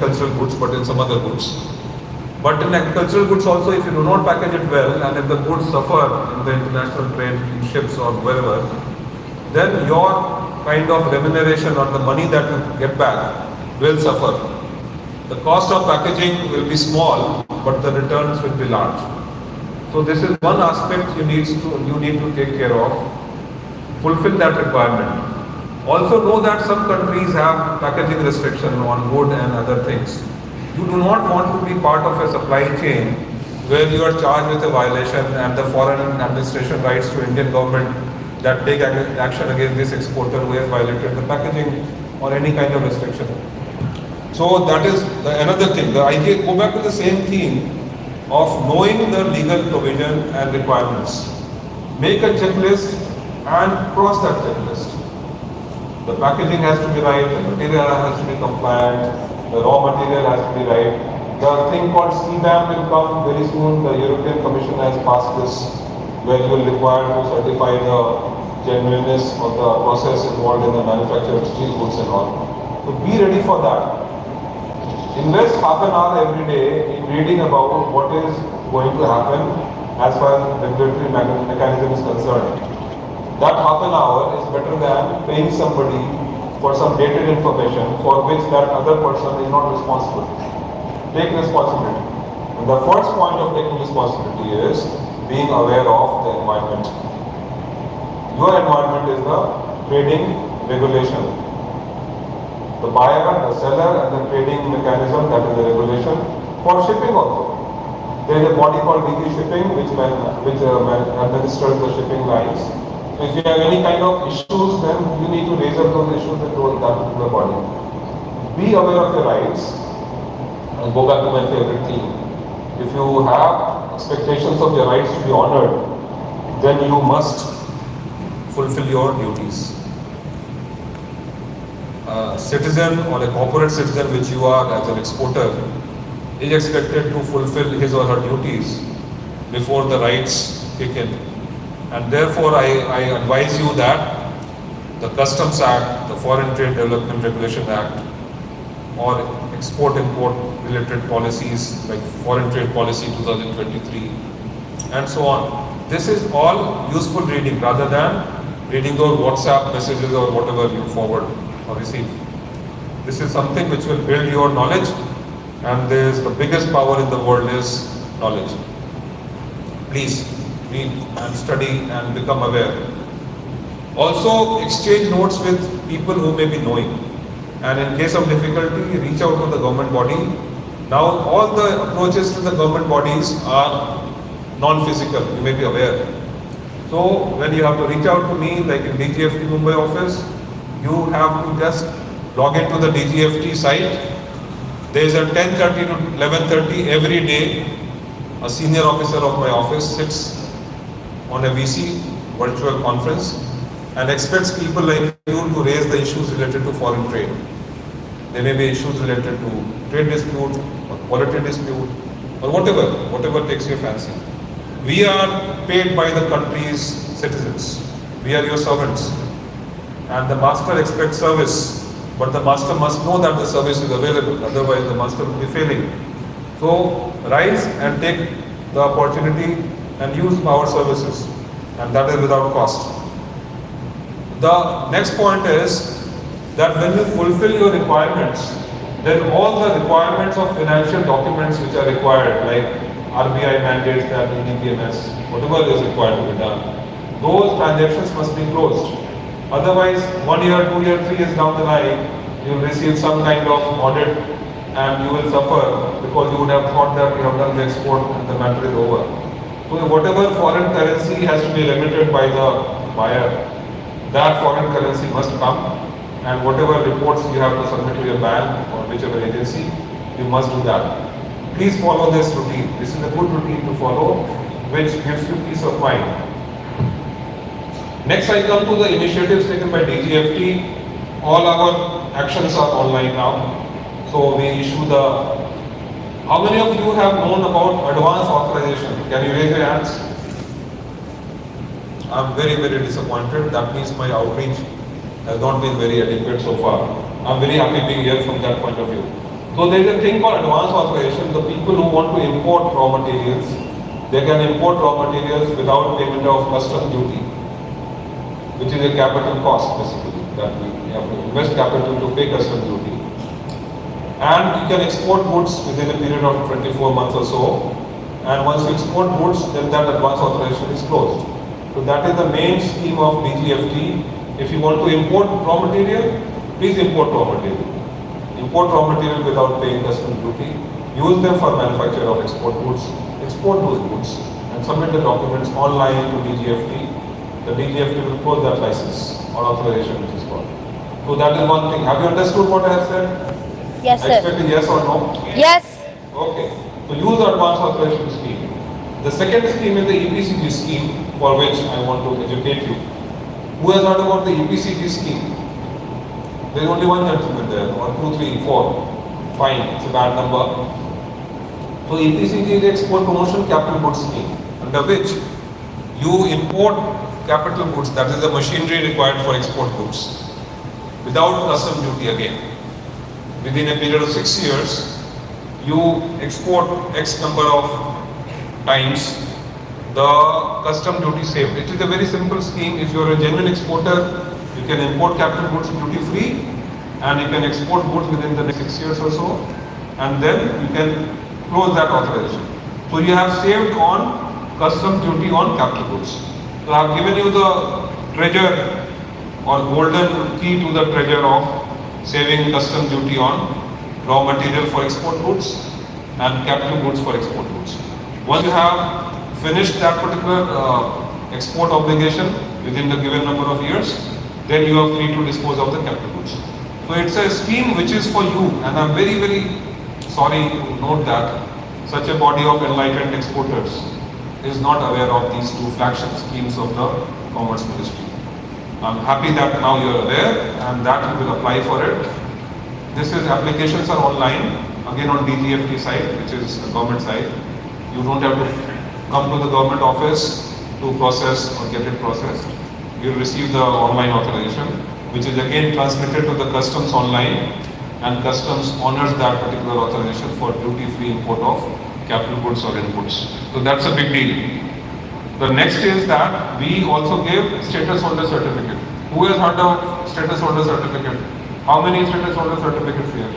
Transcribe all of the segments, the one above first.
agricultural goods, but in some other goods. But in agricultural goods also, if you do not package it well, and if the goods suffer in the international trade, in ships or wherever, then your kind of remuneration or the money that you get back will suffer. The cost of packaging will be small, but the returns will be large. So this is one aspect you need to take care of. Fulfill that requirement. Also know that some countries have packaging restriction on wood and other things. You do not want to be part of a supply chain where you are charged with a violation and the foreign administration writes to Indian government that take action against this exporter who has violated the packaging or any kind of restriction. So that is another thing. The idea, go back to the same theme of knowing the legal provision and requirements. Make a checklist and cross that checklist. The packaging has to be right, the material has to be compliant, the raw material has to be right. The thing called CBAM will come very soon. The European Commission has passed this, where you will require to certify the genuineness of the process involved in the manufacture of steel goods and all. So be ready for that. Invest half an hour every day in reading about what is going to happen as far as the regulatory mechanism is concerned. That half an hour is better than paying somebody for some dated information for which that other person is not responsible. Take responsibility. And the first point of taking responsibility is being aware of the environment. Your environment is the trading regulation. The buyer, the seller, and the trading mechanism, that is the regulation. For shipping also, there is a body called DG Shipping which administers the shipping lines. So if you have any kind of issues, then you need to raise up those issues and told that to the body. Be aware of your rights. And go back to my favorite theme. If you have expectations of your rights to be honored, then you must fulfill your duties. A citizen or a corporate citizen which you are as an exporter is expected to fulfill his or her duties before the rights kick in. And therefore I advise you that the Customs Act, the Foreign Trade Development Regulation Act, or export-import related policies like Foreign Trade Policy 2023 and so on. This is all useful reading rather than reading those WhatsApp messages or whatever you forward or receive. This is something which will build your knowledge, and the biggest power in the world is knowledge. Please read and study and become aware. Also exchange notes with people who may be knowing, and in case of difficulty reach out to the government body. Now all the approaches to the government bodies are non-physical, you may be aware. So when you have to reach out to me, like in DGFT Mumbai office, you have to just log into the DGFT site. There is a 10:30 to 11:30 every day. A senior officer of my office sits on a VC virtual conference and expects people like you to raise the issues related to foreign trade. There may be issues related to trade dispute or quality dispute or whatever takes your fancy. We are paid by the country's citizens. We are your servants. And the master expects service, but the master must know that the service is available, otherwise the master will be failing. So rise and take the opportunity and use our services, and that is without cost. The next point is that when you fulfill your requirements, then all the requirements of financial documents which are required, like RBI mandates that DGFBSM, whatever is required to be done, those transactions must be closed. Otherwise, 1 year, 2 years, 3 years down the line, you will receive some kind of audit and you will suffer because you would have thought that you have done the export and the matter is over. So whatever foreign currency has to be remitted by the buyer, that foreign currency must come, and whatever reports you have to submit to your bank or whichever agency, you must do that. Please follow this routine. This is a good routine to follow, which gives you peace of mind. Next, I come to the initiatives taken by DGFT. All our actions are online now. So we issue the... How many of you have known about advance authorization? Can you raise your hands? I'm very, very disappointed. That means my outreach has not been very adequate so far. I'm very happy being here from that point of view. So there is a thing called advance authorization. The people who want to import raw materials, they can import raw materials without payment of custom duty, which is a capital cost basically, that we have to invest capital to pay custom duty. And you can export goods within a period of 24 months or so. And once you export goods, then that advance authorization is closed. So that is the main scheme of DGFT. If you want to import raw material, please import raw material. Import raw material without paying custom duty. Use them for manufacture of export goods. Export those goods and submit the documents online to DGFT. The DGFT will close that license or authorization, which is called. So that is one thing. Have you understood what I have said? Yes, sir. I expect a yes or no? Yes. Okay. So use the advanced authorization scheme. The second scheme is the EPCG scheme, for which I want to educate you. Who has heard about the EPCG scheme? There is only one gentleman there. 1, 2, 3, 4. Fine. It's a bad number. So EPCG is the Export Promotion Capital Goods Scheme, under which you import capital goods, that is the machinery required for export goods, without custom duty again. Within a period of 6 years, you export X number of times, the custom duty saved. It is a very simple scheme. If you are a genuine exporter, you can import capital goods duty free and you can export goods within the next 6 years or so, and then you can close that authorization. So you have saved on custom duty on capital goods. So I have given you the treasure or golden key to the treasure of saving custom duty on raw material for export goods and capital goods for export goods. Once you have finished that particular export obligation within the given number of years, then you are free to dispose of the capital goods. So it's a scheme which is for you, and I'm very, very sorry to note that such a body of enlightened exporters is not aware of these two flagship schemes of the Commerce Ministry. I'm happy that now you're aware and that you will apply for it. Applications are online, again on DGFT site, which is a government site. You don't have to come to the government office to process or get it processed. You'll receive the online authorization, which is again transmitted to the customs online, and customs honors that particular authorization for duty-free import of capital goods or inputs. So that's a big deal. The next is that we also give status holder certificate. Who has heard of status holder certificate? How many status holder certificates here?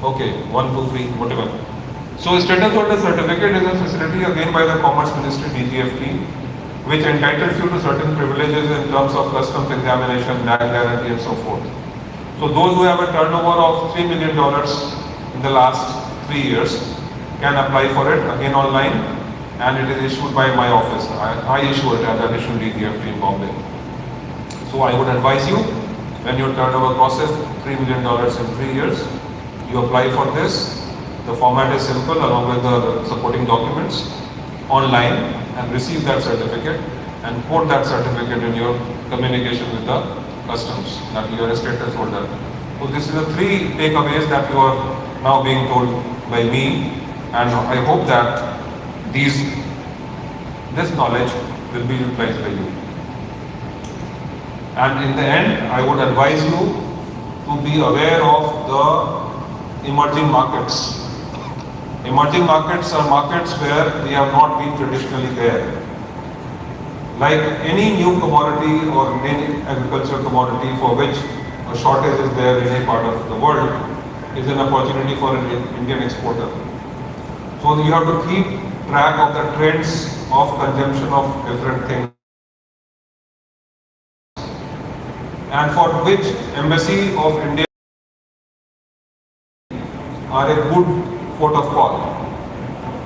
Okay, 1, 2, 3, whatever. So status holder certificate is a facility again by the Commerce Ministry, DGFT, which entitles you to certain privileges in terms of customs examination, DAG guarantee and so forth. So those who have a turnover of $3 million in the last 3 years can apply for it again online. And it is issued by my office. I issue it as additional DGFT in Bombay. So I would advise you, when your turnover crosses $3 million in 3 years, you apply for this. The format is simple along with the supporting documents online, and receive that certificate and quote that certificate in your communication with the customs that you are a status holder. So this is the 3 takeaways that you are now being told by me, and I hope that this knowledge will be utilized by you. And in the end, I would advise you to be aware of the emerging markets. Emerging markets are markets where we have not been traditionally there. Like any new commodity or any agricultural commodity for which a shortage is there in any part of the world, is an opportunity for an Indian exporter. So you have to keep track of the trends of consumption of different things, and for which Embassy of India are a good port of call.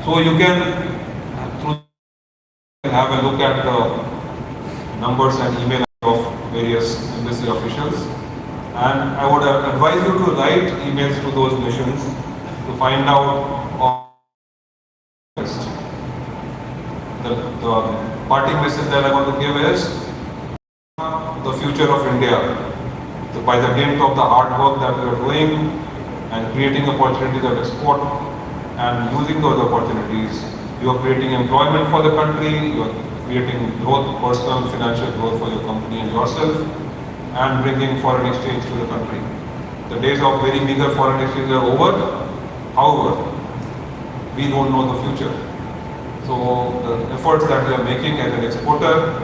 So you can have a look at the numbers and email of various embassy officials, and I would advise you to write emails to those missions to find out the parting message that I want to give is the future of India. So by the dint of the hard work that we are doing and creating opportunities of export and using those opportunities, you are creating employment for the country, you are creating growth, personal, financial growth for your company and yourself, and bringing foreign exchange to the country. The days of very meager foreign exchange are over. However, we don't know the future. So the efforts that we are making as an exporter,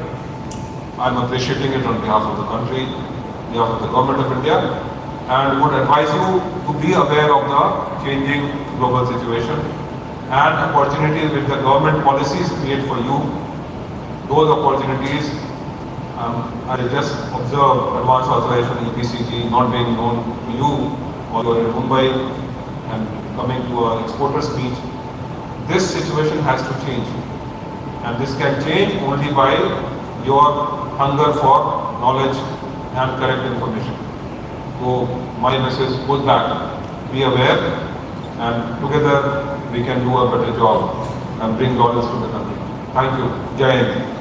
I'm appreciating it on behalf of the country, on behalf of the government of India, and would advise you to be aware of the changing global situation and opportunities which the government policies create for you. Those opportunities, I just observed advanced authorization EPCG not being known to you, or you are in Mumbai and coming to an exporter's meet. This situation has to change, and this can change only by your hunger for knowledge and correct information. So my message goes back, be aware, and together we can do a better job and bring dollars to the country. Thank you. Jai Hind.